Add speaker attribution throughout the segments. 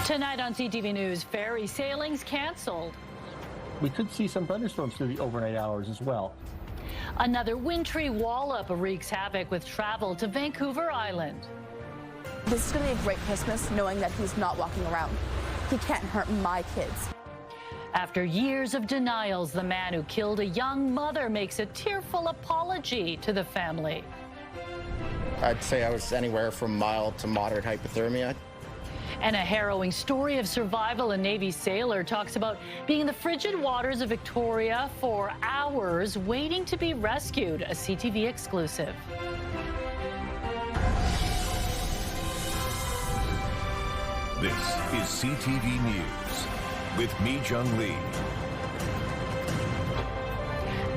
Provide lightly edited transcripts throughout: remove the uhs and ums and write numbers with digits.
Speaker 1: Tonight on CTV News, ferry sailings canceled.
Speaker 2: We could see some thunderstorms through the overnight hours as well.
Speaker 1: Another wintry wallop wreaks havoc with travel to Vancouver Island.
Speaker 3: This is going to be a great Christmas knowing that he's not walking around. He can't hurt my kids.
Speaker 1: After years of denials, the man who killed a young mother makes a tearful apology to the family.
Speaker 4: I'd say I was anywhere from mild to moderate hypothermia.
Speaker 1: And a harrowing story of survival. A Navy sailor talks about being in the frigid waters of Victoria for hours waiting to be rescued. A CTV exclusive.
Speaker 5: This is CTV News with me, Jung Lee.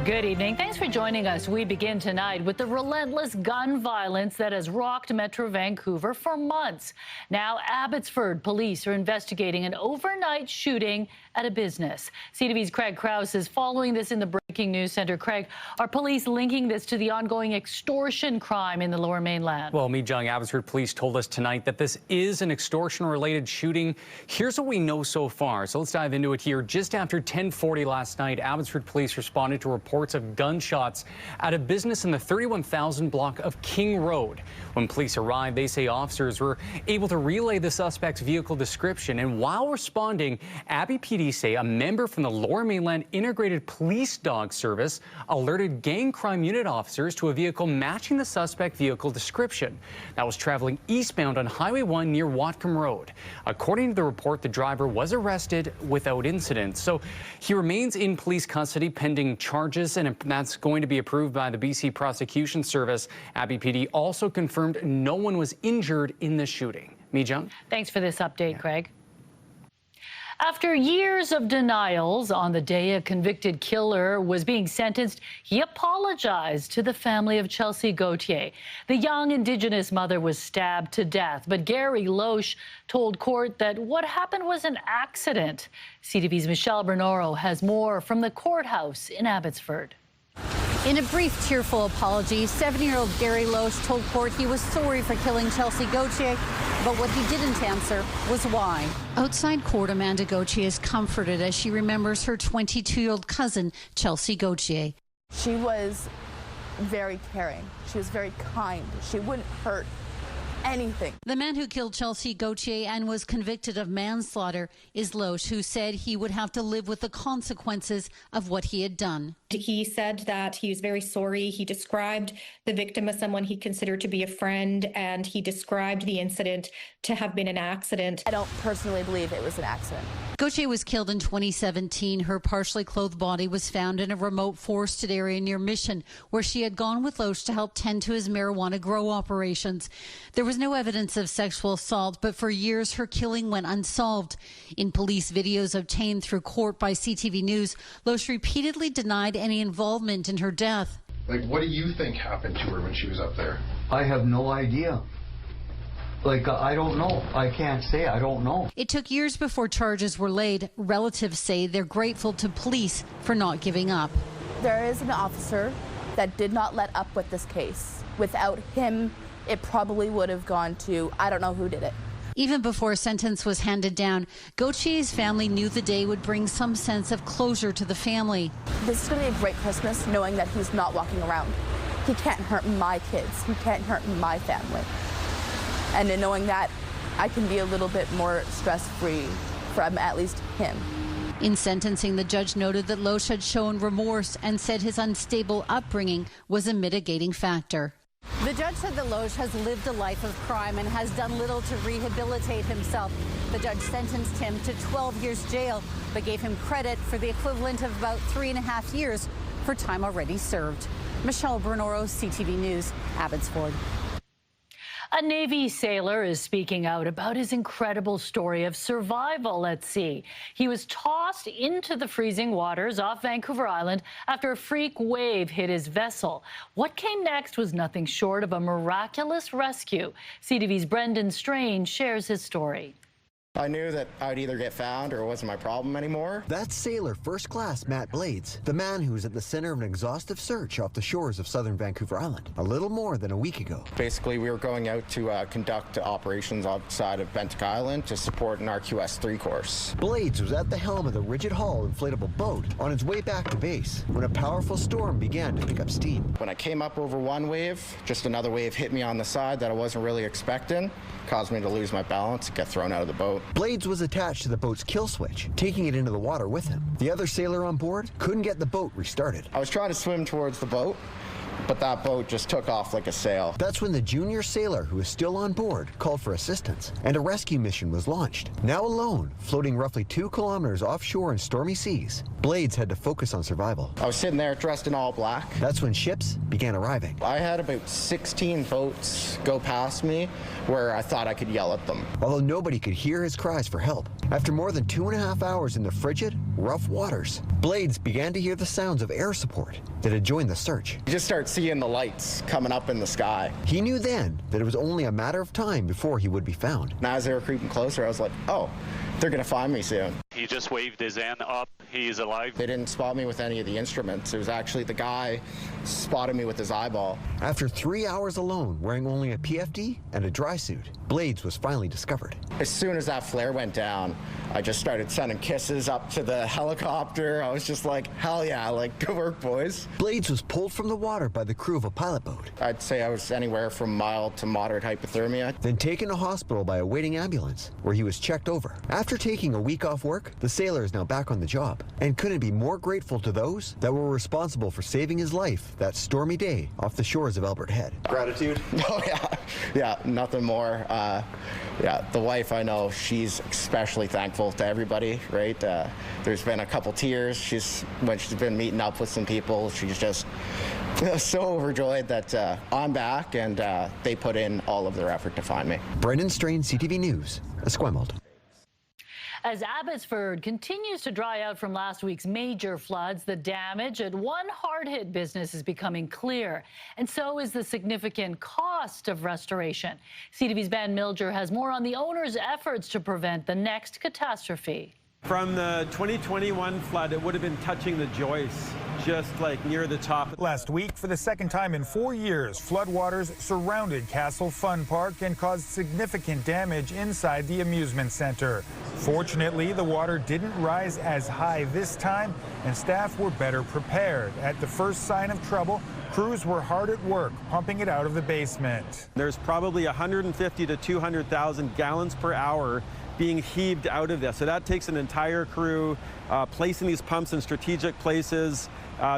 Speaker 1: Good evening. Thanks for joining us. We begin tonight with the relentless gun violence that has rocked Metro Vancouver for months. Now, Abbotsford police are investigating an overnight shooting at a business. CTV's Craig Krause is following this in the Breaking News Center. Craig, are police linking this to the ongoing extortion crime in the Lower Mainland?
Speaker 6: Well, Jung, Abbotsford police told us tonight that this is an extortion-related shooting. Here's what we know so far. So let's dive into it here. Just after 10:40 last night, Abbotsford police responded to reports of gunshots at a business in the 31,000 block of King Road. When police arrived, they say officers were able to relay the suspect's vehicle description. And while responding, Abbey PD say a member from the Lower Mainland Integrated Police Dog Service alerted gang crime unit officers to a vehicle matching the suspect vehicle description that was traveling eastbound on Highway 1 near Watcombe Road. According to the report, the driver was arrested without incident. So he remains in police custody pending charges, and that's going to be approved by the BC Prosecution Service. Abbey PD also confirmed no one was injured in the shooting. Jung?
Speaker 1: Thanks for this update, Craig. After years of denials, on the day a convicted killer was being sentenced, he apologized to the family of Chelsea Gauthier. The young Indigenous mother was stabbed to death, but Gary Loesch told court that what happened was an accident. CTV's Michelle Bernoro has more from the courthouse in Abbotsford.
Speaker 7: In a brief, tearful apology, 7-year-old Gary Loesch told court he was sorry for killing Chelsea Gauthier, but what he didn't answer was why. Outside court, Amanda Gauthier is comforted as she remembers her 22-year-old cousin, Chelsea Gauthier.
Speaker 3: She was very caring. She was very kind. She wouldn't hurt anything.
Speaker 7: The man who killed Chelsea Gauthier and was convicted of manslaughter is Loesch, who said he would have to live with the consequences of what he had done.
Speaker 8: He said that he was very sorry. He described the victim as someone he considered to be a friend, and he described the incident to have been an accident.
Speaker 3: I don't personally believe it was an accident.
Speaker 7: Gauthier was killed in 2017. Her partially clothed body was found in a remote forested area near Mission, where she had gone with Loesch to help tend to his marijuana grow operations. There was no evidence of sexual assault, but for years her killing went unsolved. In police videos obtained through court by CTV News, Loesch repeatedly denied any involvement in her death.
Speaker 9: Like, what do you think happened to her when she was up there?
Speaker 10: I have no idea. I don't know. I can't say. I don't know.
Speaker 7: It took years before charges were laid. Relatives say they're grateful to police for not giving up.
Speaker 3: There is an officer that did not let up with this case. Without him, it probably would have gone to, I don't know who did it.
Speaker 7: Even before a sentence was handed down, Gauthier's family knew the day would bring some sense of closure to the family.
Speaker 3: This is going to be a great Christmas knowing that he's not walking around. He can't hurt my kids. He can't hurt my family. And in knowing that, I can be a little bit more stress-free from at least him.
Speaker 7: In sentencing, the judge noted that Loesch had shown remorse and said his unstable upbringing was a mitigating factor. The judge said that Loesch has lived a life of crime and has done little to rehabilitate himself. The judge sentenced him to 12 years jail, but gave him credit for the equivalent of about 3.5 years for time already served. Michelle Bernoro, CTV News, Abbotsford.
Speaker 1: A Navy sailor is speaking out about his incredible story of survival at sea. He was tossed into the freezing waters off Vancouver Island after a freak wave hit his vessel. What came next was nothing short of a miraculous rescue. CTV's Brendan Strange shares his story.
Speaker 4: I knew that I'd either get found or it wasn't my problem anymore.
Speaker 11: That's sailor first class Matt Blades, the man who's at the center of an exhaustive search off the shores of southern Vancouver Island a little more than a week ago.
Speaker 4: Basically, we were going out to conduct operations outside of Bentic Island to support an RQS-3 course.
Speaker 11: Blades was at the helm of the rigid hull inflatable boat on its way back to base when a powerful storm began to pick up steam.
Speaker 4: When I came up over one wave, just another wave hit me on the side that I wasn't really expecting, caused me to lose my balance and get thrown out of the boat.
Speaker 11: Blades was attached to the boat's kill switch, taking it into the water with him. The other sailor on board couldn't get the boat restarted.
Speaker 4: I was trying to swim towards the boat, but that boat just took off like a sail.
Speaker 11: That's when the junior sailor who was still on board called for assistance, and a rescue mission was launched. Now alone, floating roughly 2 kilometers offshore in stormy seas, Blades had to focus on survival.
Speaker 4: I was sitting there dressed in all black.
Speaker 11: That's when ships began arriving.
Speaker 4: I had about 16 boats go past me where I thought I could yell at them.
Speaker 11: Although nobody could hear his cries for help. After more than 2.5 hours in the frigid, rough waters, Blades began to hear the sounds of air support that had joined the search.
Speaker 4: You just start seeing the lights coming up in the sky.
Speaker 11: He knew then that it was only a matter of time before he would be found.
Speaker 4: And as they were creeping closer, I was like, oh, they're gonna find me soon.
Speaker 12: He just waved his hand up. He's alive.
Speaker 4: They didn't spot me with any of the instruments. It was actually the guy spotted me with his eyeball.
Speaker 11: After 3 hours alone, wearing only a PFD and a dry suit, Blades was finally discovered.
Speaker 4: As soon as that flare went down, I just started sending kisses up to the helicopter. I was just like, hell yeah, like, good work, boys.
Speaker 11: Blades was pulled from the water by the crew of a pilot boat.
Speaker 4: I'd say I was anywhere from mild to moderate hypothermia.
Speaker 11: Then taken to hospital by a waiting ambulance, where he was checked over. After taking a week off work, the sailor is now back on the job, and couldn't be more grateful to those that were responsible for saving his life that stormy day off the shores of Albert Head.
Speaker 4: Gratitude? Oh yeah, nothing more. Yeah, the wife, I know, she's especially thankful to everybody, right? There's been a couple tears. When she's been meeting up with some people, she's just so overjoyed that I'm back, and they put in all of their effort to find me.
Speaker 11: Brendan Strain, CTV News, Esquimalt.
Speaker 1: As Abbotsford continues to dry out from last week's major floods, the damage at one hard-hit business is becoming clear, and so is the significant cost of restoration. CTV's Ben Milger has more on the owner's efforts to prevent the next catastrophe.
Speaker 13: From the 2021 flood, it would have been touching the joists, just like near the top.
Speaker 14: Last week, for the second time in 4 years, floodwaters surrounded Castle Fun Park and caused significant damage inside the amusement center. Fortunately, the water didn't rise as high this time, and staff were better prepared. At the first sign of trouble, crews were hard at work pumping it out of the basement.
Speaker 13: There's probably 150 to 200,000 gallons per hour being heaved out of this. So that takes an entire crew placing these pumps in strategic places.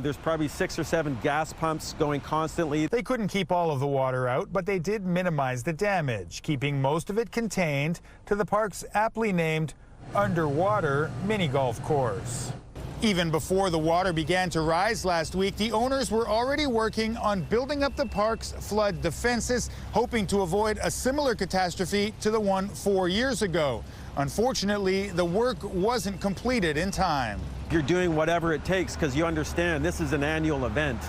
Speaker 13: There's probably 6 or 7 gas pumps going constantly.
Speaker 14: They couldn't keep all of the water out, but they did minimize the damage, keeping most of it contained to the park's aptly named underwater mini golf course. Even before the water began to rise last week, the owners were already working on building up the park's flood defenses, hoping to avoid a similar catastrophe to the one 4 years ago. Unfortunately, the work wasn't completed in time.
Speaker 13: You're doing whatever it takes because you understand this is an annual event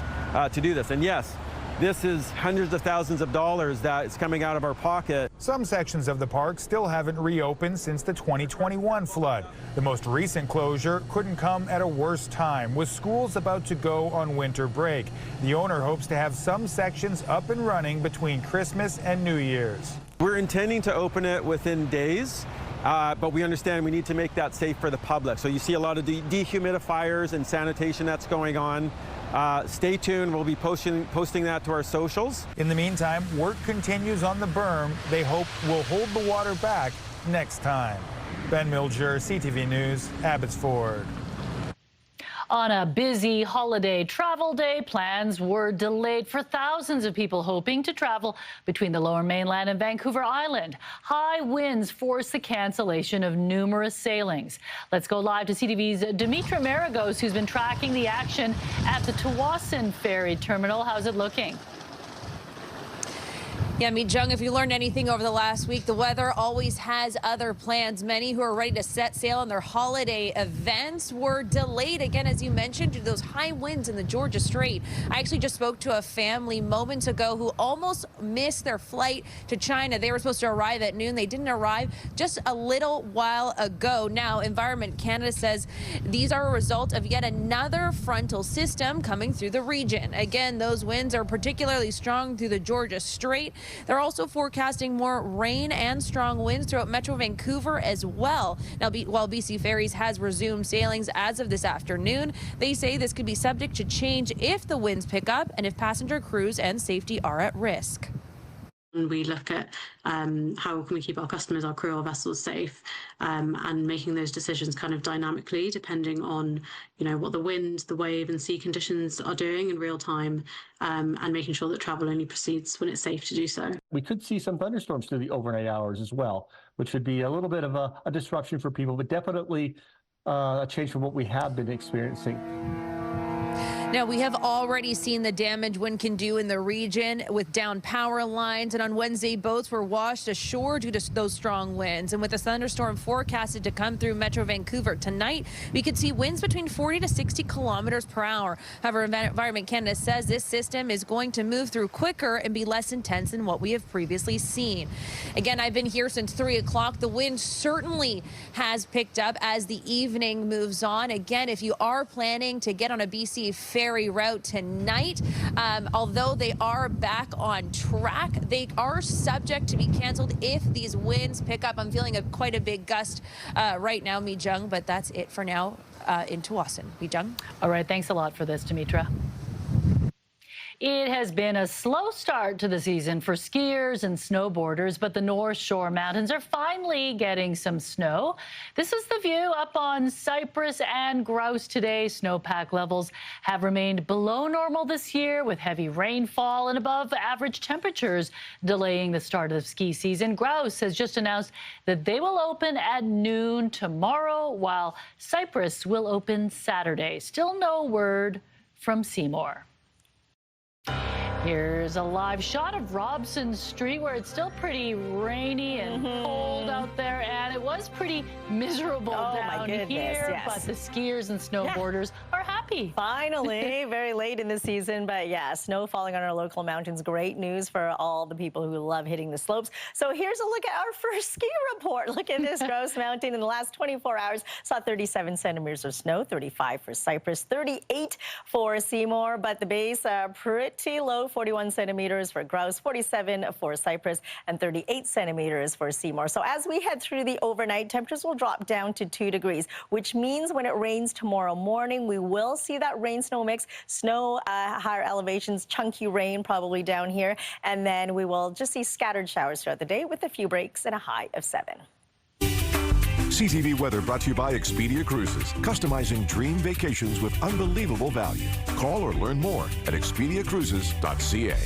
Speaker 13: to do this. And yes, this is hundreds of thousands of dollars that is coming out of our pocket.
Speaker 14: Some sections of the park still haven't reopened since the 2021 flood. The most recent closure couldn't come at a worse time, with schools about to go on winter break. The owner hopes to have some sections up and running between Christmas and New Year's.
Speaker 13: We're intending to open it within days. But we understand we need to make that safe for the public. So you see a lot of dehumidifiers and sanitation that's going on. Stay tuned. We'll be posting that to our socials.
Speaker 14: In the meantime, work continues on the berm. They hope will hold the water back next time. Ben Milger, CTV News, Abbotsford.
Speaker 1: On a busy holiday travel day, plans were delayed for thousands of people hoping to travel between the Lower Mainland and Vancouver Island. High winds forced the cancellation of numerous sailings. Let's go live to CTV's Dimitra Maragos, who's been tracking the action at the Tsawwassen Ferry terminal. How's it looking?
Speaker 15: Yeah, Meet Jung, if you learned anything over the last week, the weather always has other plans. Many who are ready to set sail on their holiday events were delayed again, as you mentioned, due to those high winds in the Georgia Strait. I actually just spoke to a family moments ago who almost missed their flight to China. They were supposed to arrive at noon. They didn't arrive just a little while ago. Now, Environment Canada says these are a result of yet another frontal system coming through the region. Again, those winds are particularly strong through the Georgia Strait. They're also forecasting more rain and strong winds throughout Metro Vancouver as well. Now, while BC Ferries has resumed sailings as of this afternoon, they say this could be subject to change if the winds pick up and if passenger crews and safety are at risk.
Speaker 16: We look at how can we keep our customers, our crew, our vessels safe, and making those decisions kind of dynamically depending on, what the wind, the wave and sea conditions are doing in real time, and making sure that travel only proceeds when it's safe to do so.
Speaker 2: We could see some thunderstorms through the overnight hours as well, which would be a little bit of a disruption for people, but definitely a change from what we have been experiencing.
Speaker 15: Now, we have already seen the damage wind can do in the region with downed power lines. And on Wednesday, boats were washed ashore due to those strong winds. And with a thunderstorm forecasted to come through Metro Vancouver tonight, we could see winds between 40 to 60 kilometers per hour. However, Environment Canada says this system is going to move through quicker and be less intense than what we have previously seen. Again, I've been here since 3 o'clock. The wind certainly has picked up as the evening moves on. Again, if you are planning to get on a BC Ferry route tonight, although they are back on track, they are subject to be canceled if these winds pick up. I'm feeling quite a big gust right now, Mi Jung, but that's it for now in Tsawwassen. Mi Jung.
Speaker 1: All right, thanks a lot for this, Dimitra. It has been a slow start to the season for skiers and snowboarders, but the North Shore Mountains are finally getting some snow. This is the view up on Cypress and Grouse today. Snowpack levels have remained below normal this year, with heavy rainfall and above average temperatures delaying the start of the ski season. Grouse has just announced that they will open at noon tomorrow, while Cypress will open Saturday. Still no word from Seymour. Here's a live shot of Robson Street, where it's still pretty rainy and cold out there, and it was pretty miserable down here,
Speaker 17: yes.
Speaker 1: but the skiers and snowboarders are happy.
Speaker 17: Finally, very late in the season, but yeah, snow falling on our local mountains. Great news for all the people who love hitting the slopes. So here's a look at our first ski report. Look at this. Grouse Mountain in the last 24 hours saw 37 centimeters of snow, 35 for Cypress, 38 for Seymour, but the base pretty low, 41 centimeters for Grouse, 47 for Cypress, and 38 centimeters for Seymour. So as we head through the overnight, temperatures will drop down to 2 degrees, which means when it rains tomorrow morning, we will see that rain-snow mix, snow, higher elevations, chunky rain probably down here, and then we will just see scattered showers throughout the day with a few breaks and a high of 7.
Speaker 5: CTV weather brought to you by Expedia Cruises, customizing dream vacations with unbelievable value. Call or learn more at expediacruises.ca.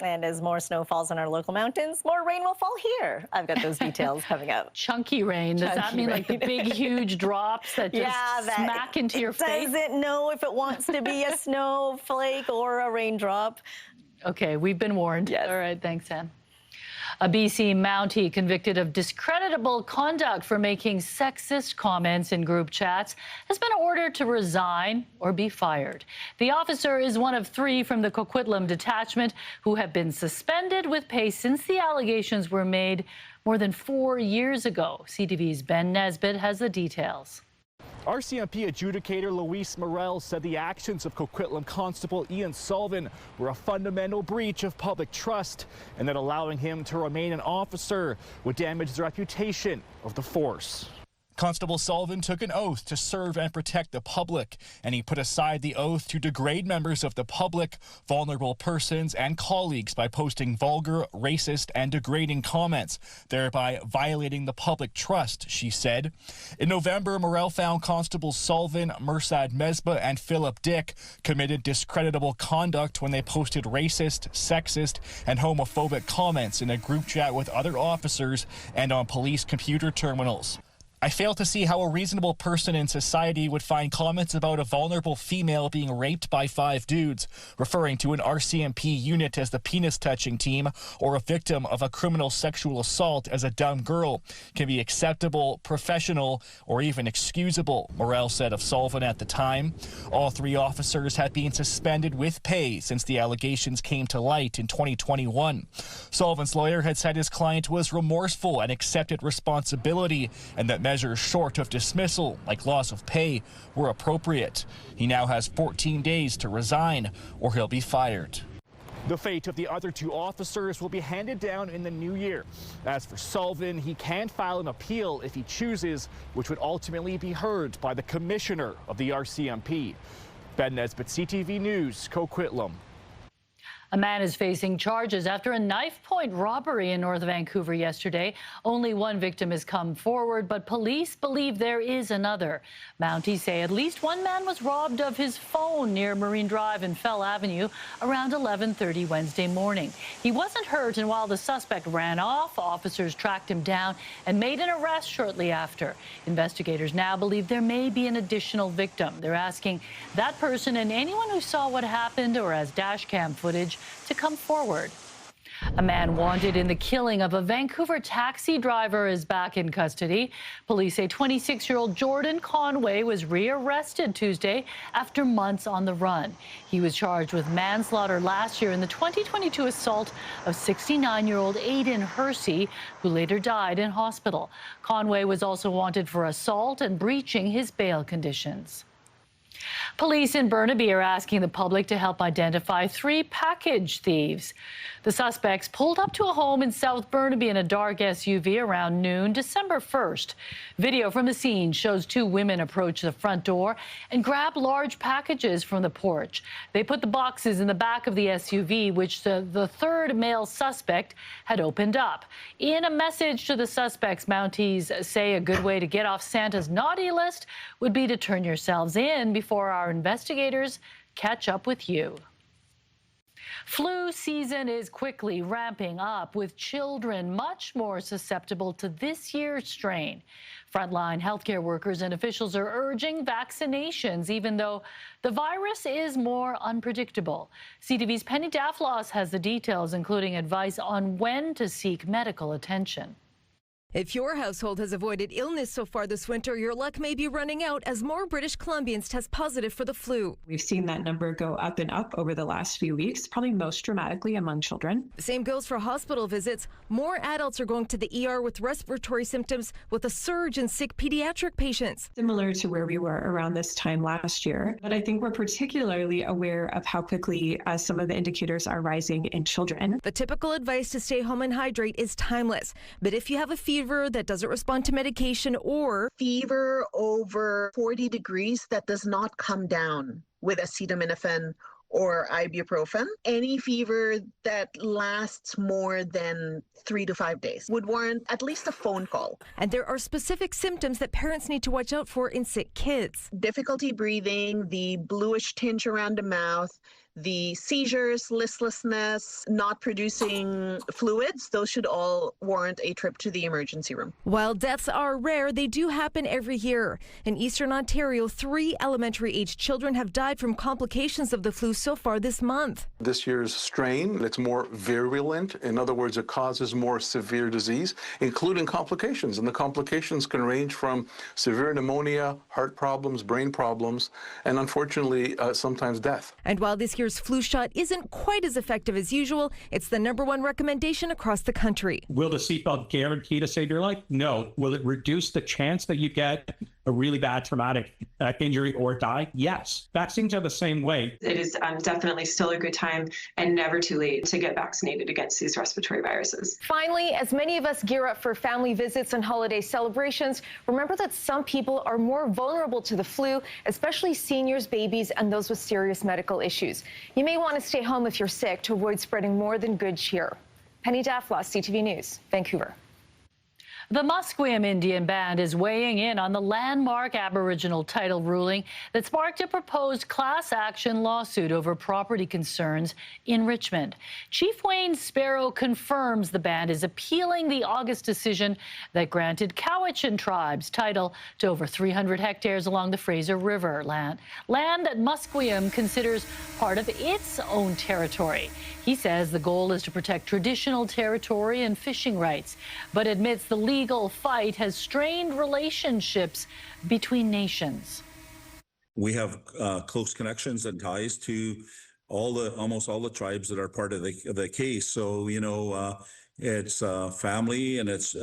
Speaker 17: And as more snow falls on our local mountains, more rain will fall here. I've got those details coming up.
Speaker 1: Chunky rain. Does that mean like the big, huge drops that just smack into your face?
Speaker 17: It doesn't know if it wants to be a snowflake or a raindrop.
Speaker 1: Okay, we've been warned. Yes. All right, thanks, Ann. A BC Mountie convicted of discreditable conduct for making sexist comments in group chats has been ordered to resign or be fired. The officer is one of 3 from the Coquitlam detachment who have been suspended with pay since the allegations were made more than 4 years ago. CTV's Ben Nesbitt has the details.
Speaker 18: RCMP adjudicator Luis Morel said the actions of Coquitlam Constable Ian Sullivan were a fundamental breach of public trust, and that allowing him to remain an officer would damage the reputation of the force. Constable Sullivan took an oath to serve and protect the public, and he put aside the oath to degrade members of the public, vulnerable persons, and colleagues by posting vulgar, racist, and degrading comments, thereby violating the public trust, she said. In November, Morel found Constables Sullivan, Mursad Mesbah, and Philip Dick committed discreditable conduct when they posted racist, sexist, and homophobic comments in a group chat with other officers and on police computer terminals. I fail to see how a reasonable person in society would find comments about a vulnerable female being raped by 5 dudes, referring to an RCMP unit as the penis-touching team, or a victim of a criminal sexual assault as a dumb girl, can be acceptable, professional, or even excusable, Morel said of Sullivan at the time. All 3 officers had been suspended with pay since the allegations came to light in 2021. Sullivan's lawyer had said his client was remorseful and accepted responsibility, and that measures short of dismissal, like loss of pay, were appropriate. He now has 14 days to resign, or he'll be fired. The fate of the other 2 officers will be handed down in the new year. As for Sullivan, he can file an appeal if he chooses, which would ultimately be heard by the commissioner of the RCMP. Ben Nesbitt, CTV News, Coquitlam.
Speaker 1: A man is facing charges after a knife-point robbery in North Vancouver yesterday. Only one victim has come forward, but police believe there is another. Mounties say at least one man was robbed of his phone near Marine Drive and Fell Avenue around 11:30 Wednesday morning. He wasn't hurt, and while the suspect ran off, officers tracked him down and made an arrest shortly after. Investigators now believe there may be an additional victim. They're asking that person and anyone who saw what happened or has dash cam footage to come forward. A man wanted in the killing of a Vancouver taxi driver is back in custody. Police say 26-year-old Jordan Conway was rearrested Tuesday after months on the run. He was charged with manslaughter last year in the 2022 assault of 69-year-old Aiden Hersey, who later died in hospital. Conway was also wanted for assault and breaching his bail conditions. Police in Burnaby are asking the public to help identify 3 package thieves. The suspects pulled up to a home in South Burnaby in a dark SUV around noon, December 1st. Video from the scene shows 2 women approach the front door and grab large packages from the porch. They put the boxes in the back of the SUV, which the third male suspect had opened up. In a message to the suspects, Mounties say a good way to get off Santa's naughty list would be to turn yourselves in before our investigators catch up with you. Flu season is quickly ramping up, with children much more susceptible to this year's strain. Frontline healthcare workers and officials are urging vaccinations, even though the virus is more unpredictable. CTV's Penny Daflos has the details, including advice on when to seek medical attention.
Speaker 19: If your household has avoided illness so far this winter, your luck may be running out as more British Columbians test positive for the flu.
Speaker 20: We've seen that number go up and up over the last few weeks, probably most dramatically among children.
Speaker 19: The same goes for hospital visits. More adults are going to the ER with respiratory symptoms, with a surge in sick pediatric patients.
Speaker 20: Similar to where we were around this time last year. But I think we're particularly aware of how quickly some of the indicators are rising in children.
Speaker 19: The typical advice to stay home and hydrate is timeless. But if you have a fever that doesn't respond to medication, or
Speaker 21: fever over 40 degrees that does not come down with acetaminophen or ibuprofen, any fever that lasts more than 3 to 5 days would warrant at least a phone call.
Speaker 19: And there are specific symptoms that parents need to watch out for in sick kids.
Speaker 21: Difficulty breathing, the bluish tinge around the mouth, the seizures, listlessness, not producing fluids, those should all warrant a trip to the emergency room.
Speaker 19: While deaths are rare, they do happen every year. In Eastern Ontario, 3 elementary-aged children have died from complications of the flu so far this month.
Speaker 22: This year's strain, it's more virulent. In other words, it causes more severe disease, including complications. And the complications can range from severe pneumonia, heart problems, brain problems, and unfortunately, sometimes death.
Speaker 19: And while this year's flu shot isn't quite as effective as usual, it's the #1 recommendation across the country.
Speaker 23: Will the seatbelt guarantee to save your life? No. Will it reduce the chance that you get a really bad traumatic injury or die? Yes. Vaccines are the same way.
Speaker 20: It is definitely still a good time and never too late to get vaccinated against these respiratory viruses.
Speaker 19: Finally, as many of us gear up for family visits and holiday celebrations, remember that some people are more vulnerable to the flu, especially seniors, babies, and those with serious medical issues. You may want to stay home if you're sick to avoid spreading more than good cheer. Penny Daflos, CTV News, Vancouver.
Speaker 1: The Musqueam Indian Band is weighing in on the landmark Aboriginal title ruling that sparked a proposed class action lawsuit over property concerns in Richmond. Chief Wayne Sparrow confirms the band is appealing the August decision that granted Cowichan tribes title to over 300 hectares along the Fraser River land that Musqueam considers part of its own territory. He says the goal is to protect traditional territory and fishing rights, but admits the legal fight has strained relationships between nations.
Speaker 6: We have close connections and ties to almost all the tribes that are part of the case. So, you know, it's family, and it's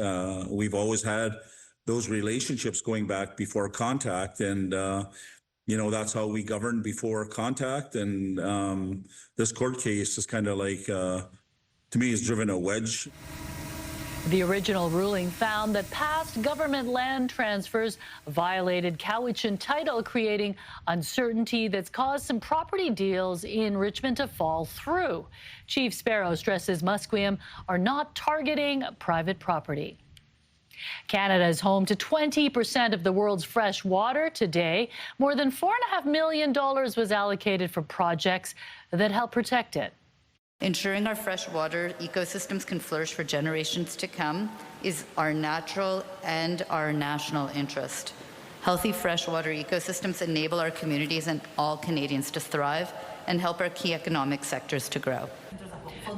Speaker 6: we've always had those relationships going back before contact, and you know, that's how we governed before contact. And this court case is kind of like, to me, has driven a wedge.
Speaker 1: The original ruling found that past government land transfers violated Cowichan title, creating uncertainty that's caused some property deals in Richmond to fall through. Chief Sparrow stresses Musqueam are not targeting private property. Canada is home to 20% of the world's fresh water today. More than $4.5 million was allocated for projects that help protect it.
Speaker 8: Ensuring our freshwater ecosystems can flourish for generations to come is our natural and our national interest. Healthy freshwater ecosystems enable our communities and all Canadians to thrive and help our key economic sectors to grow.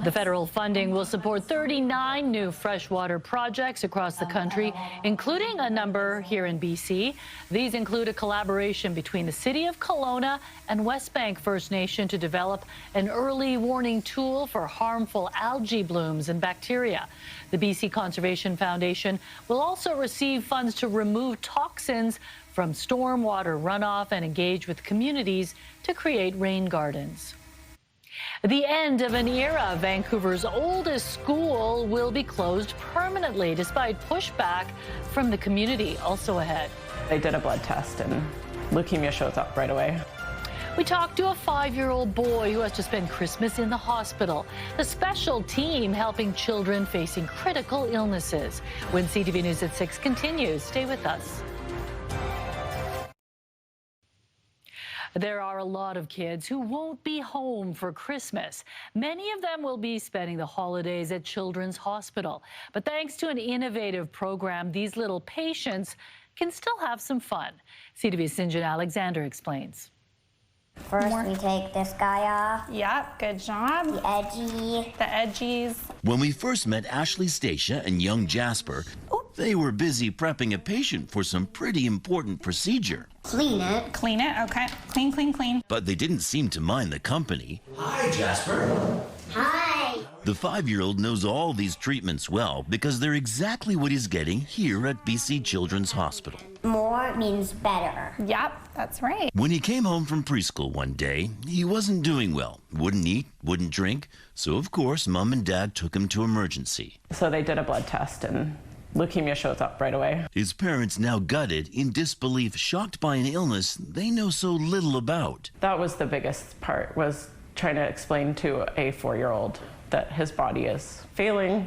Speaker 1: The federal funding will support 39 new freshwater projects across the country, including a number here in BC. These include a collaboration between the City of Kelowna and West Bank First Nation to develop an early warning tool for harmful algae blooms and bacteria. The BC Conservation Foundation will also receive funds to remove toxins from stormwater runoff and engage with communities to create rain gardens. The end of an era. Vancouver's oldest school will be closed permanently despite pushback from the community. Also ahead.
Speaker 9: They did a blood test and leukemia shows up right away.
Speaker 1: We talked to a 5-year-old boy who has to spend Christmas in the hospital. The special team helping children facing critical illnesses. When CTV News at 6 continues, stay with us. There are a lot of kids who won't be home for Christmas. Many of them will be spending the holidays at Children's Hospital. But thanks to an innovative program, these little patients can still have some fun. CTV's Sinjin Alexander explains.
Speaker 24: First, we take this guy off.
Speaker 25: Yep, good job.
Speaker 24: The edgy.
Speaker 25: The edgies.
Speaker 26: When we first met Ashley Stacia and young Jasper, they were busy prepping a patient for some pretty important procedure.
Speaker 24: Clean it.
Speaker 25: Clean it, okay. Clean, clean, clean.
Speaker 26: But they didn't seem to mind the company. Hi, Jasper.
Speaker 24: Hi.
Speaker 26: The 5-year-old knows all these treatments well because they're exactly what he's getting here at BC Children's Hospital.
Speaker 24: More means better.
Speaker 25: Yep, that's right.
Speaker 26: When he came home from preschool one day, he wasn't doing well. Wouldn't eat, wouldn't drink. So, of course, Mom and Dad took him to emergency.
Speaker 9: So they did a blood test and leukemia shows up right away.
Speaker 26: His parents now gutted, in disbelief, shocked by an illness they know so little about.
Speaker 9: That was the biggest part, was trying to explain to a 4-year-old that his body is failing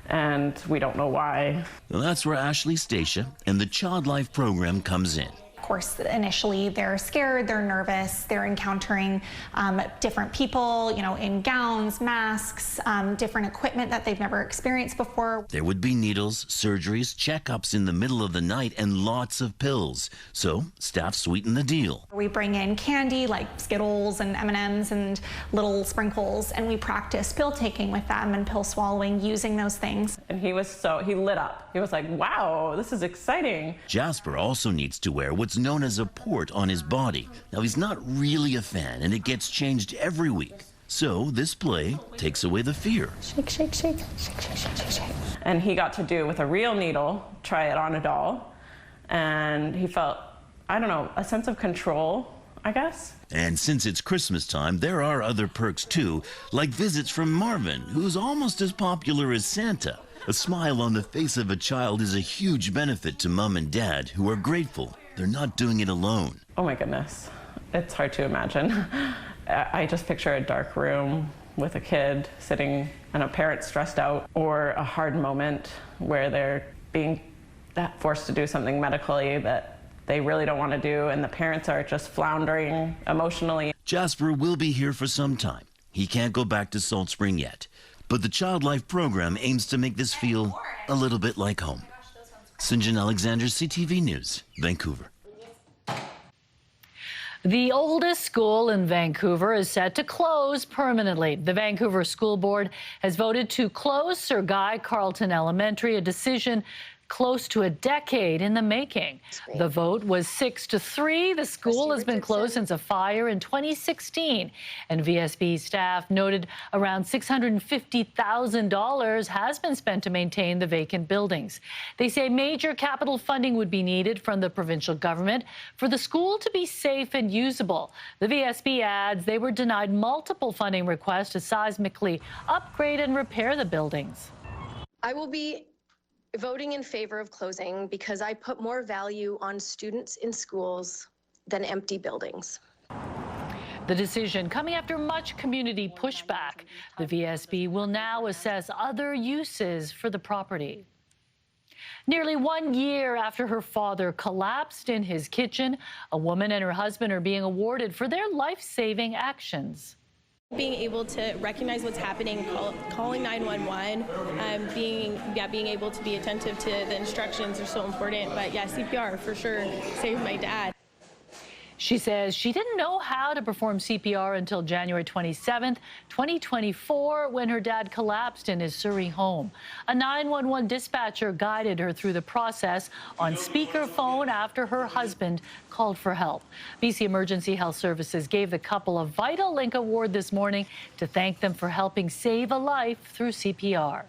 Speaker 9: and we don't know why.
Speaker 26: Well, that's where Ashley Stacia and the Childlife program comes in.
Speaker 25: Of course, initially they're scared, they're nervous, they're encountering different people, you know, in gowns, masks, different equipment that they've never experienced before.
Speaker 26: There would be needles, surgeries, checkups in the middle of the night, and lots of pills. So staff sweeten the deal.
Speaker 25: We bring in candy like Skittles and M&Ms and little sprinkles, and we practice pill taking with them and pill swallowing using those things.
Speaker 9: And he lit up. He was like, wow, this is exciting.
Speaker 26: Jasper also needs to wear what's known as a port on his body. Now, he's not really a fan, and it gets changed every week. So this play takes away the fear.
Speaker 25: Shake, shake, shake, shake, shake, shake, shake, shake.
Speaker 9: And he got to do with a real needle, try it on a doll, and he felt, I don't know, a sense of control, I guess.
Speaker 26: And since it's Christmas time, there are other perks too, like visits from Marvin, who's almost as popular as Santa. A smile on the face of a child is a huge benefit to Mom and Dad, who are grateful they're not doing it alone.
Speaker 9: Oh my goodness, it's hard to imagine. I just picture a dark room with a kid sitting and a parent stressed out, or a hard moment where they're being forced to do something medically that they really don't want to do, and the parents are just floundering emotionally.
Speaker 26: Jasper will be here for some time. He can't go back to Salt Spring yet, but the Childlife program aims to make this feel a little bit like home. St. John Alexander, CTV News, Vancouver.
Speaker 1: The oldest school in Vancouver is set to close permanently. The Vancouver School Board has voted to close Sir Guy Carleton Elementary, a decision close to a decade in the making. The vote was 6-3. The school has been closed since a fire in 2016, and VSB staff noted around $650,000 has been spent to maintain the vacant buildings. They say major capital funding would be needed from the provincial government for the school to be safe and usable. The VSB adds they were denied multiple funding requests to seismically upgrade and repair the buildings.
Speaker 3: I will be voting in favor of closing because I put more value on students in schools than empty buildings.
Speaker 1: The decision coming after much community pushback. The VSB will now assess other uses for the property. Nearly 1 year after her father collapsed in his kitchen, a woman and her husband are being awarded for their life-saving actions.
Speaker 4: Being able to recognize what's happening, calling 911, being able to be attentive to the instructions are so important. But yeah, CPR for sure saved my dad.
Speaker 1: She says she didn't know how to perform CPR until January 27th, 2024, when her dad collapsed in his Surrey home. A 911 dispatcher guided her through the process on speakerphone after her husband called for help. BC Emergency Health Services gave the couple a Vital Link Award this morning to thank them for helping save a life through CPR.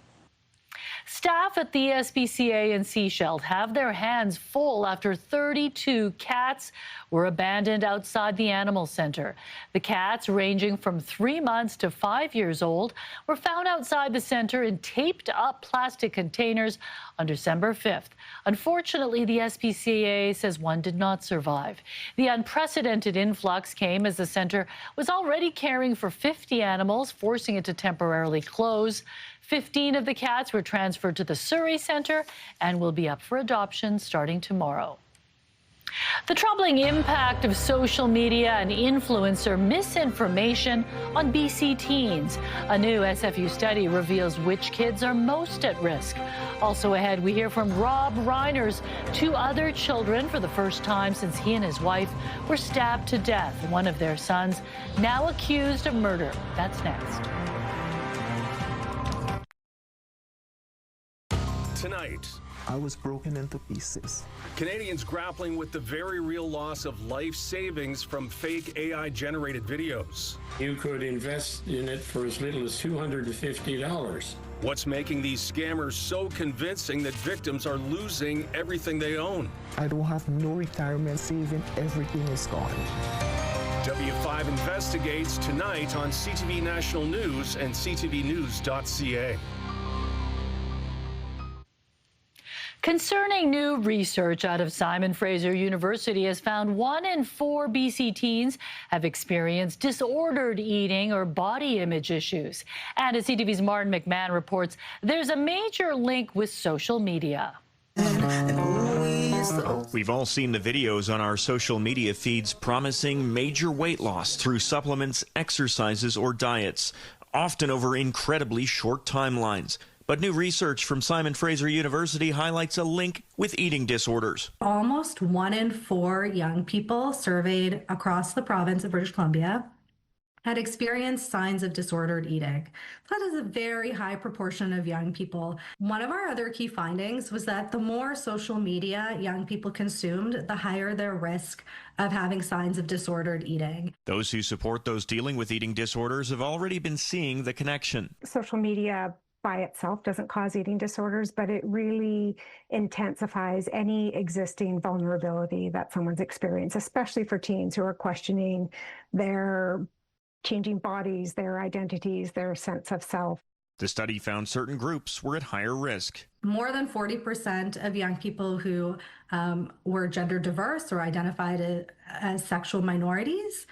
Speaker 1: Staff at the SPCA in Sechelt have their hands full after 32 cats were abandoned outside the animal center. The cats, ranging from 3 months to 5 years old, were found outside the center in taped-up plastic containers on December 5th. Unfortunately, the SPCA says one did not survive. The unprecedented influx came as the center was already caring for 50 animals, forcing it to temporarily close. 15 of the cats were transferred to the Surrey Centre and will be up for adoption starting tomorrow. The troubling impact of social media and influencer misinformation on BC teens. A new SFU study reveals which kids are most at risk. Also ahead, we hear from Rob Reiner's 2 other children for the first time since he and his wife were stabbed to death. One of their sons now accused of murder. That's next.
Speaker 7: Tonight,
Speaker 10: I was broken into pieces.
Speaker 7: Canadians grappling with the very real loss of life savings from fake AI-generated videos.
Speaker 11: You could invest in it for as little as $250.
Speaker 7: What's making these scammers so convincing that victims are losing everything they own?
Speaker 10: I don't have no retirement saving. Everything is gone.
Speaker 7: W5 investigates tonight on CTV National News and ctvnews.ca.
Speaker 1: Concerning new research out of Simon Fraser University has found 1 in 4 BC teens have experienced disordered eating or body image issues. And as CTV's Martin McMahon reports, there's a major link with social media.
Speaker 12: We've all seen the videos on our social media feeds promising major weight loss through supplements, exercises, or diets, often over incredibly short timelines. But new research from Simon Fraser University highlights a link with eating disorders.
Speaker 27: Almost 1 in 4 young people surveyed across the province of British Columbia had experienced signs of disordered eating. That is a very high proportion of young people. One of our other key findings was that the more social media young people consumed, the higher their risk of having signs of disordered eating.
Speaker 12: Those who support those dealing with eating disorders have already been seeing the connection.
Speaker 28: Social media by itself doesn't cause eating disorders, but it really intensifies any existing vulnerability that someone's experienced, especially for teens who are questioning their changing bodies, their identities, their sense of self.
Speaker 12: The study found certain groups were at higher risk.
Speaker 27: More than 40% of young people who were gender diverse or identified as sexual minorities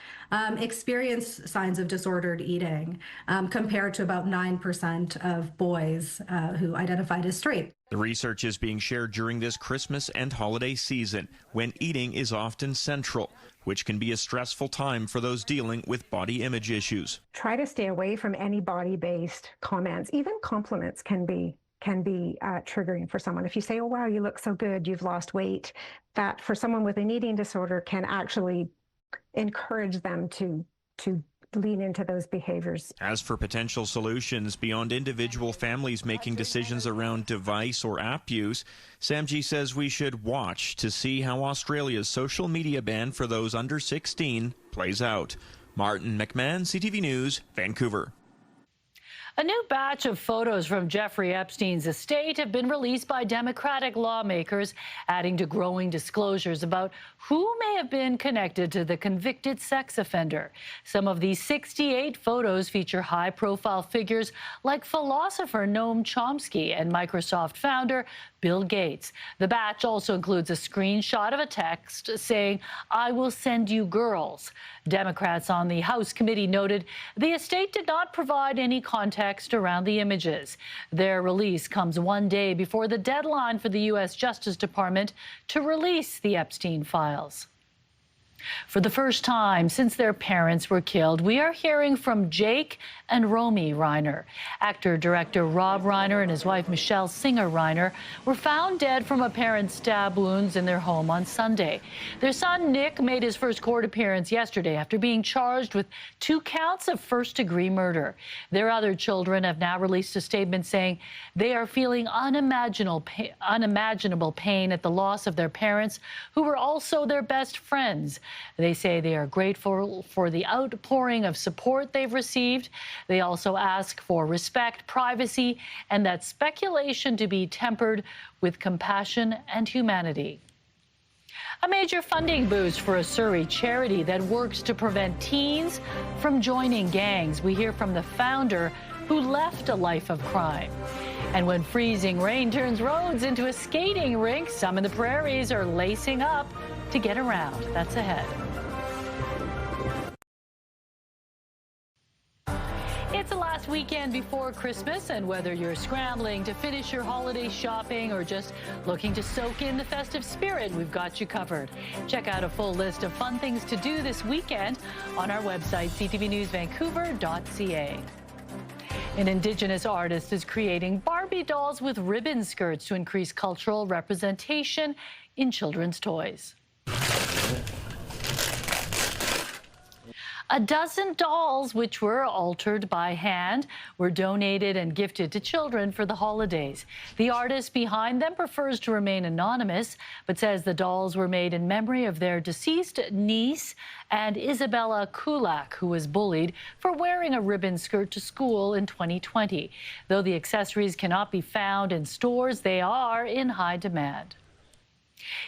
Speaker 27: experienced signs of disordered eating, compared to about 9% of boys who identified as straight.
Speaker 12: The research is being shared during this Christmas and holiday season, when eating is often central, which can be a stressful time for those dealing with body image issues.
Speaker 28: Try to stay away from any body-based comments. Even compliments can be triggering for someone. If you say, oh, wow, you look so good, you've lost weight, that for someone with an eating disorder can actually encourage them to lean into those behaviors.
Speaker 12: As for potential solutions beyond individual families making decisions around device or app use, Samji says we should watch to see how Australia's social media ban for those under 16 plays out. Martin McMahon, CTV News, Vancouver.
Speaker 1: A new batch of photos from Jeffrey Epstein's estate have been released by Democratic lawmakers, adding to growing disclosures about who may have been connected to the convicted sex offender. Some of these 68 photos feature high-profile figures like philosopher Noam Chomsky and Microsoft founder Bill Gates. The batch also includes a screenshot of a text saying, "I will send you girls." Democrats on the House committee noted the estate did not provide any context around the images. Their release comes one day before the deadline for the U.S. Justice Department to release the Epstein files. For the first time since their parents were killed, we are hearing from Jake and Romy Reiner. Actor-director Rob Reiner and his wife Michelle Singer-Reiner were found dead from apparent stab wounds in their home on Sunday. Their son Nick made his first court appearance yesterday after being charged with 2 counts of first-degree murder. Their other children have now released a statement saying they are feeling unimaginable pain at the loss of their parents, who were also their best friends. They say they are grateful for the outpouring of support they've received. They also ask for respect, privacy, and that speculation to be tempered with compassion and humanity. A major funding boost for a Surrey charity that works to prevent teens from joining gangs. We hear from the founder, who left a life of crime. And when freezing rain turns roads into a skating rink, some in the prairies are lacing up to get around. That's ahead. It's the last weekend before Christmas, and whether you're scrambling to finish your holiday shopping or just looking to soak in the festive spirit, we've got you covered. Check out a full list of fun things to do this weekend on our website, ctvnewsvancouver.ca. An Indigenous artist is creating Barbie dolls with ribbon skirts to increase cultural representation in children's toys. A dozen dolls, which were altered by hand, were donated and gifted to children for the holidays. The artist behind them prefers to remain anonymous, but says the dolls were made in memory of their deceased niece and Isabella Kulak, who was bullied for wearing a ribbon skirt to school in 2020. Though the accessories cannot be found in stores, they are in high demand.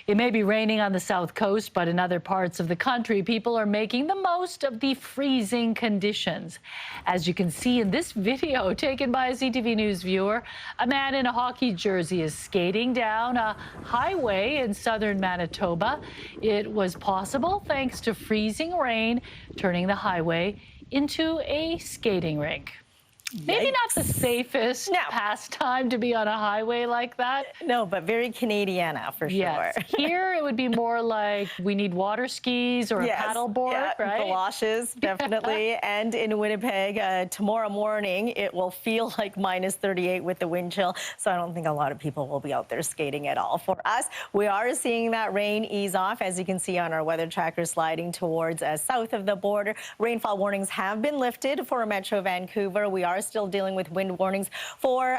Speaker 1: It may be raining on the south coast, but in other parts of the country, people are making the most of the freezing conditions. As you can see in this video taken by a CTV News viewer, a man in a hockey jersey is skating down a highway in southern Manitoba. It was possible thanks to freezing rain, turning the highway into a skating rink. Maybe not the safest pastime to be on a highway like that.
Speaker 2: No, but very Canadiana for
Speaker 1: yes.
Speaker 2: sure.
Speaker 1: Here it would be more like we need water skis or a paddleboard, right?
Speaker 2: Galoshes, definitely. And in Winnipeg, tomorrow morning, it will feel like minus 38 with the wind chill. So I don't think a lot of people will be out there skating at all. For us, we are seeing that rain ease off, as you can see on our weather tracker sliding towards south of the border. Rainfall warnings have been lifted for Metro Vancouver. We are still dealing with wind warnings for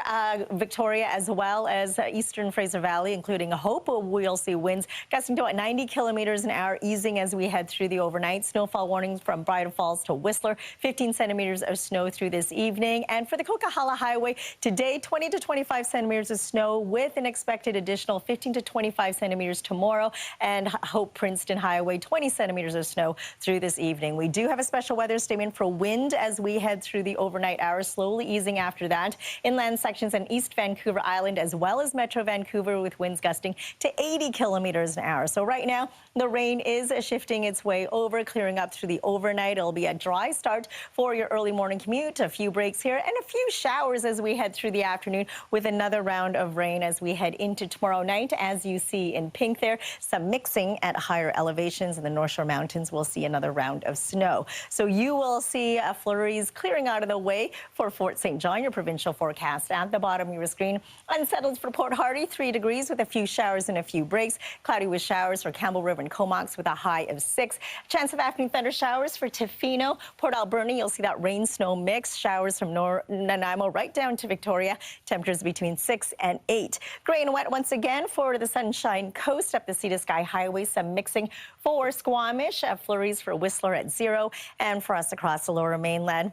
Speaker 2: Victoria as well as eastern Fraser Valley, including Hope. We'll see winds gusting to 90 kilometers an hour, easing as we head through the overnight. Snowfall warnings from Bridal Falls to Whistler, 15 centimeters of snow through this evening. And for the Coquihalla Highway, today 20 to 25 centimeters of snow with an expected additional 15 to 25 centimeters tomorrow. And Hope Princeton Highway, 20 centimeters of snow through this evening. We do have a special weather statement for wind as we head through the overnight hours. slowly easing after that. Inland sections in East Vancouver Island as well as Metro Vancouver with winds gusting to 80 kilometers an hour. So right now the rain is shifting its way over, clearing up through the overnight. It'll be a dry start for your early morning commute. A few breaks here and a few showers as we head through the afternoon with another round of rain as we head into tomorrow night. As you see in pink there, some mixing at higher elevations in the North Shore Mountains. We'll see another round of snow. So you will see flurries clearing out of the way for Fort St. John. Your provincial forecast at the bottom of your screen. Unsettled for Port Hardy, 3 degrees with a few showers and a few breaks. Cloudy with showers for Campbell River and Comox with a high of 6. Chance of afternoon thunder showers for Tofino. Port Alberni, you'll see that rain-snow mix. Showers from Nanaimo right down to Victoria. Temperatures between 6 and 8. Gray and wet once again for the Sunshine Coast up the Sea to Sky Highway. Some mixing for Squamish. Flurries for Whistler at 0. And for us across the Lower Mainland,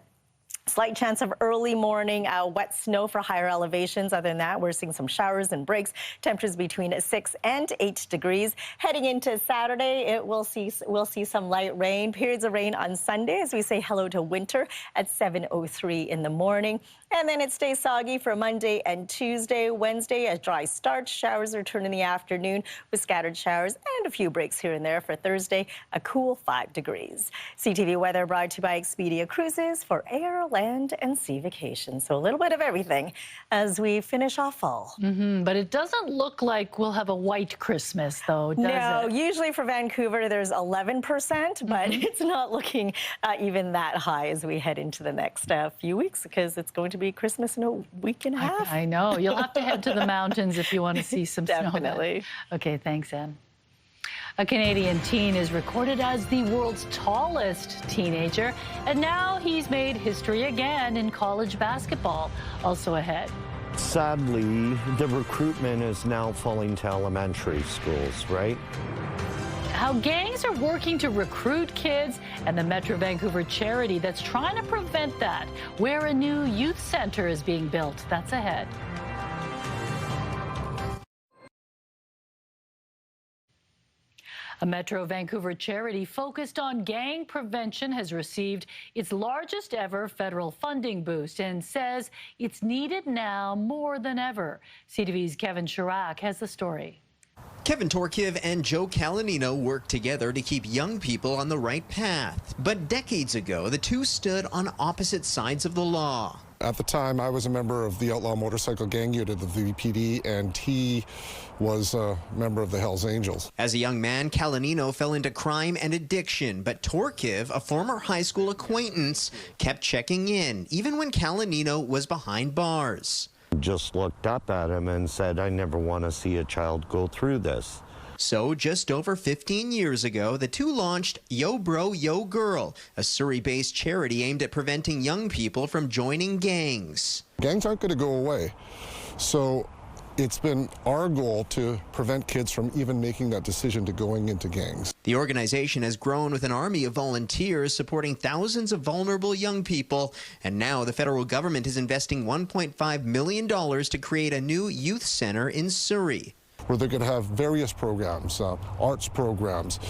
Speaker 2: slight chance of early morning wet snow for higher elevations. Other than that, we're seeing some showers and breaks. Temperatures between 6 and 8 degrees. Heading into Saturday, we'll see some light rain. Periods of rain on Sunday as we say hello to winter at 7:03 in the morning. And then it stays soggy for Monday and Tuesday. Wednesday, a dry start. Showers return in the afternoon with scattered showers and a few breaks here and there. For Thursday, a cool 5 degrees. CTV weather brought to you by Expedia Cruises for air, land, and sea vacations. So a little bit of everything as we finish off fall.
Speaker 1: But it doesn't look like we'll have a white Christmas, though, does it?
Speaker 2: No, usually for Vancouver, there's 11%, but it's not looking even that high as we head into the next few weeks because it's going to be Christmas in a week and a half.
Speaker 1: I know. You'll have to head to the mountains if you want to see some snow.
Speaker 2: Definitely.
Speaker 1: Okay, thanks, Anne. A Canadian teen is recorded as the world's tallest teenager, and now he's made history again in college basketball. Also ahead.
Speaker 5: Sadly, the recruitment is now falling to elementary schools, right?
Speaker 1: How gangs are working to recruit kids and the Metro Vancouver charity that's trying to prevent that, where a new youth center is being built. That's ahead. A Metro Vancouver charity focused on gang prevention has received its largest ever federal funding boost and says it's needed now more than ever. CTV's Kevin Chirac has the story.
Speaker 13: Kevin Torkiv and Joe Calanino worked together to keep young people on the right path. But decades ago, the two stood on opposite sides of the law.
Speaker 14: At the time, I was a member of the outlaw motorcycle gang unit of the VPD, and he was a member of the Hells Angels.
Speaker 13: As a young man, Calanino fell into crime and addiction, but Torkiv, a former high school acquaintance, kept checking in, even when Calanino was behind bars.
Speaker 5: Just looked up at him and said, I never want to see a child go through this.
Speaker 13: So just over 15 years ago, the two launched Yo Bro, Yo Girl, a Surrey-based charity aimed at preventing young people from joining gangs.
Speaker 14: Gangs aren't going to go away. So it's been our goal to prevent kids from even making that decision to going into gangs.
Speaker 13: The organization has grown with an army of volunteers supporting thousands of vulnerable young people, and now the federal government is investing $1.5 million to create a new youth center in Surrey,
Speaker 14: where they're going to have various programs, arts programs,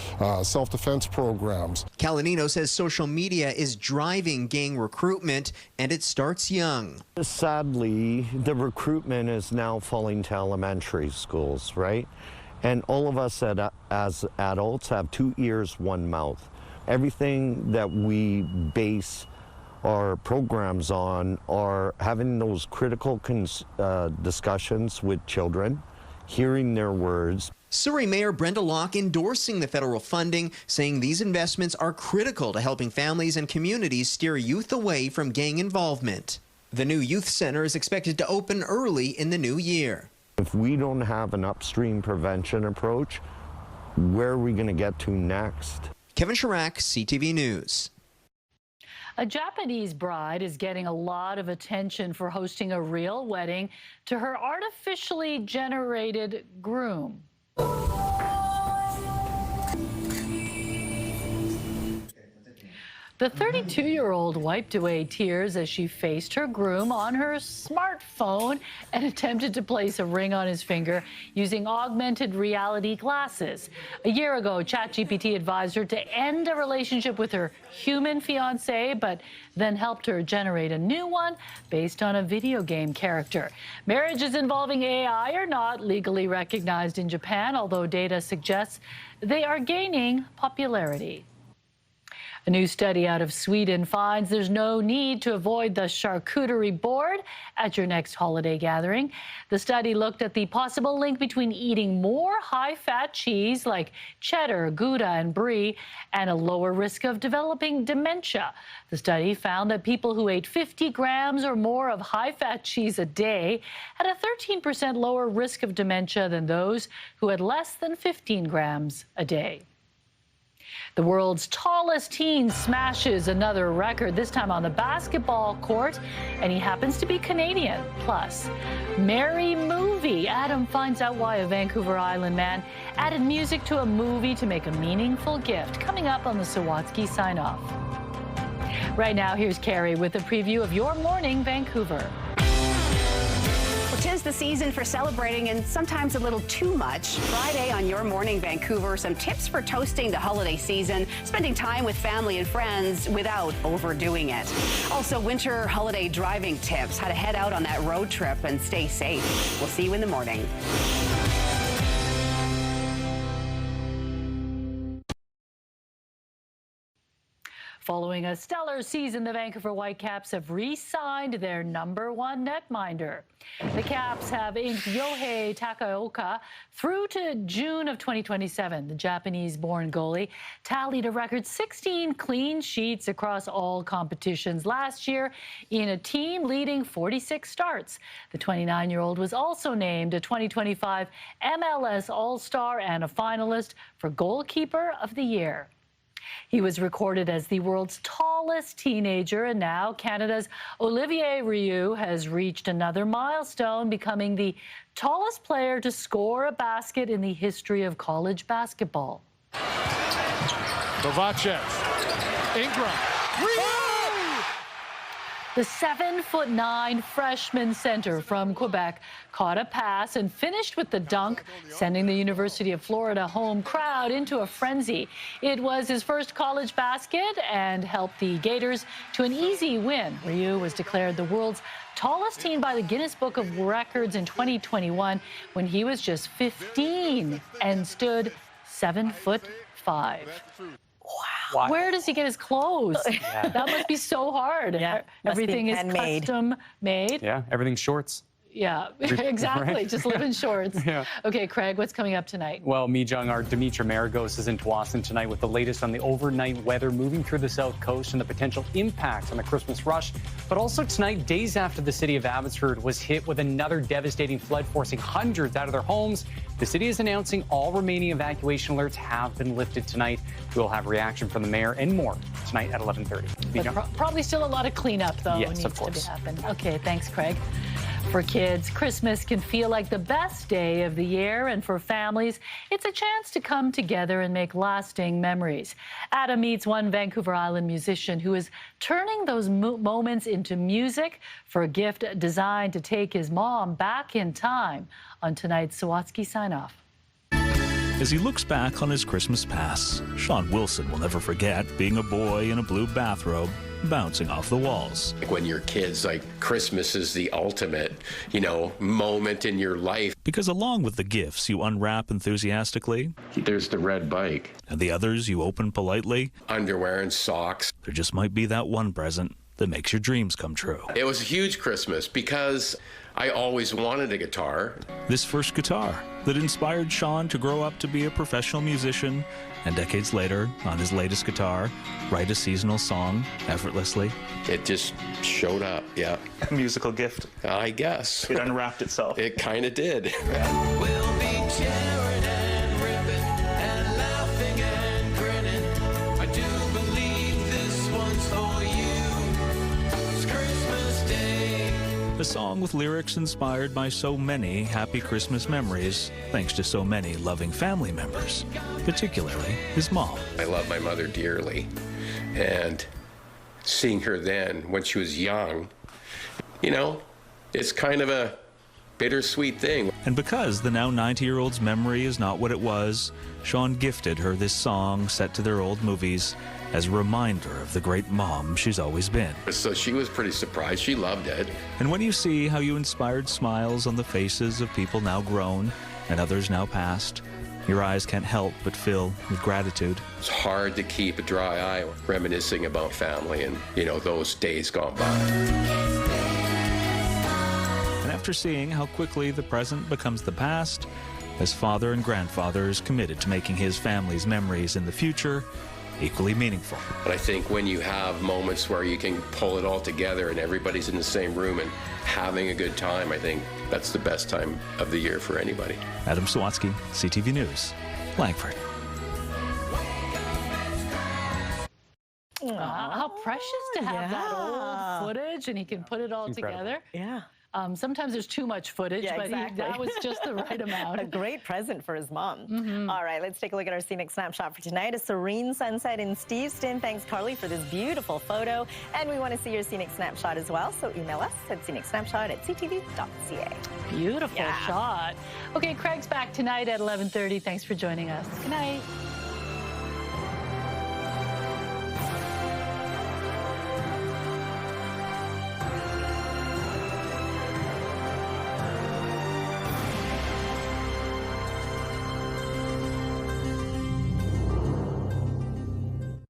Speaker 14: self-defense programs.
Speaker 13: Calanino says social media is driving gang recruitment, and it starts young.
Speaker 5: Sadly, the recruitment is now falling to elementary schools, right? And all of us as adults have 2 ears, 1 mouth. Everything that we base our programs on are having those critical discussions with children, hearing their words.
Speaker 13: Surrey Mayor Brenda Locke endorsing the federal funding, saying these investments are critical to helping families and communities steer youth away from gang involvement. The new youth center is expected to open early in the new year.
Speaker 5: If we don't have an upstream prevention approach, where are we going to get to next?
Speaker 13: Kevin Chirac, CTV News.
Speaker 1: A Japanese bride is getting a lot of attention for hosting a real wedding to her artificially generated groom. The 32-year-old wiped away tears as she faced her groom on her smartphone and attempted to place a ring on his finger using augmented reality glasses. A year ago, ChatGPT advised her to end a relationship with her human fiancé, but then helped her generate a new one based on a video game character. Marriages involving AI are not legally recognized in Japan, although data suggests they are gaining popularity. A new study out of Sweden finds there's no need to avoid the charcuterie board at your next holiday gathering. The study looked at the possible link between eating more high-fat cheese like cheddar, Gouda, and brie, and a lower risk of developing dementia. The study found that people who ate 50 grams or more of high-fat cheese a day had a 13% lower risk of dementia than those who had less than 15 grams a day. The world's tallest teen smashes another record, this time on the basketball court, and he happens to be Canadian. Plus, merry movie. Adam finds out why a Vancouver Island man added music to a movie to make a meaningful gift. Coming up on the Sawatsky Sign-Off. Right now, here's Carrie with a preview of your morning, Vancouver.
Speaker 15: Well, 'tis the season for celebrating and sometimes a little too much. Friday on Your Morning Vancouver, some tips for toasting the holiday season, spending time with family and friends without overdoing it. Also, winter holiday driving tips, how to head out on that road trip and stay safe. We'll see you in the morning.
Speaker 1: Following a stellar season, the Vancouver Whitecaps have re-signed their #1 netminder. The Caps have inked Yohei Takaoka through to June of 2027. The Japanese-born goalie tallied a record 16 clean sheets across all competitions last year in a team leading 46 starts. The 29-year-old was also named a 2025 MLS All-Star and a finalist for Goalkeeper of the Year. He was recorded as the world's tallest teenager, and now Canada's Olivier Rioux has reached another milestone, becoming the tallest player to score a basket in the history of college basketball.
Speaker 16: Kovacev, Ingram,
Speaker 1: The 7'9" freshman center from Quebec caught a pass and finished with the dunk, sending the University of Florida home crowd into a frenzy. It was his first college basket and helped the Gators to an easy win. Rioux was declared the world's tallest teen by the Guinness Book of Records in 2021 when he was just 15 and stood 7'5". Wow. Where does he get his clothes? Yeah. That must be so hard.
Speaker 2: Yeah,
Speaker 1: everything is
Speaker 2: handmade.
Speaker 1: custom made.
Speaker 17: Yeah, everything's shorts.
Speaker 1: Yeah, exactly.
Speaker 17: Right?
Speaker 1: Just live in shorts.
Speaker 17: Yeah.
Speaker 1: Okay, Craig, what's coming up tonight?
Speaker 17: Well, Mijung, our Dimitra Maragos is in Tsawwassen tonight with the latest on the overnight weather moving through the south coast and the potential impact on the Christmas rush. But also tonight, days after the city of Abbotsford was hit with another devastating flood, forcing hundreds out of their homes, the city is announcing all remaining evacuation alerts have been lifted tonight. We'll have reaction from the mayor and more tonight at 11:30.
Speaker 1: Probably still a lot of cleanup, though,
Speaker 17: yes,
Speaker 1: needs
Speaker 17: of course.
Speaker 1: to happen. Okay, thanks, Craig. For kids, Christmas can feel like the best day of the year, and for families, it's a chance to come together and make lasting memories. Adam meets one Vancouver Island musician who is turning those moments into music for a gift designed to take his mom back in time on tonight's Sawatsky Sign-Off.
Speaker 18: As he looks back on his Christmas past, Sean Wilson will never forget being a boy in a blue bathrobe bouncing off the walls.
Speaker 20: When you're kids, Christmas is the ultimate, moment in your life.
Speaker 18: Because along with the gifts you unwrap enthusiastically,
Speaker 20: there's the red bike.
Speaker 18: And the others you open politely.
Speaker 20: Underwear and socks.
Speaker 18: There just might be that one present that makes your dreams come true.
Speaker 20: It was a huge Christmas because I always wanted a guitar.
Speaker 18: This first guitar that inspired Sean to grow up to be a professional musician, and decades later, on his latest guitar, write a seasonal song effortlessly.
Speaker 20: It just showed up, yeah.
Speaker 18: A musical gift.
Speaker 20: I guess.
Speaker 18: It unwrapped itself.
Speaker 20: It kind of did.
Speaker 21: We'll be cheering and ripping and laughing and grinning. I do believe this one's for you. It's Christmas Day.
Speaker 18: A song with lyrics inspired by so many happy Christmas memories, thanks to so many loving family members, particularly his mom.
Speaker 20: I love my mother dearly, and seeing her then when she was young, you know, it's kind of a bittersweet thing.
Speaker 18: And because the now 90-year-old's memory is not what it was, Sean gifted her this song set to their old movies as a reminder of the great mom she's always been.
Speaker 20: So she was pretty surprised. She loved it.
Speaker 18: And when you see how you inspired smiles on the faces of people now grown and others now past, your eyes can't help but fill with gratitude.
Speaker 20: It's hard to keep a dry eye reminiscing about family and, you know, those days gone by.
Speaker 18: And after seeing how quickly the present becomes the past, his father and grandfather is committed to making his family's memories in the future equally meaningful.
Speaker 20: But I think when you have moments where you can pull it all together and everybody's in the same room and having a good time, I think that's the best time of the year for anybody.
Speaker 18: Adam Sawatsky, CTV News, Langford.
Speaker 1: How precious to have that old footage, and he can put it all together.
Speaker 2: Yeah.
Speaker 1: Sometimes there's too much footage, but that was just the right amount.
Speaker 2: A great present for his mom. All right, let's take a look at our scenic snapshot for tonight. A serene sunset in Steveston. Thanks, Carly, for this beautiful photo. And we want to see your scenic snapshot as well, so email us at scenicsnapshot@ctv.ca.
Speaker 1: Beautiful shot. Okay, Craig's back tonight at 11:30. Thanks for joining us. Good night.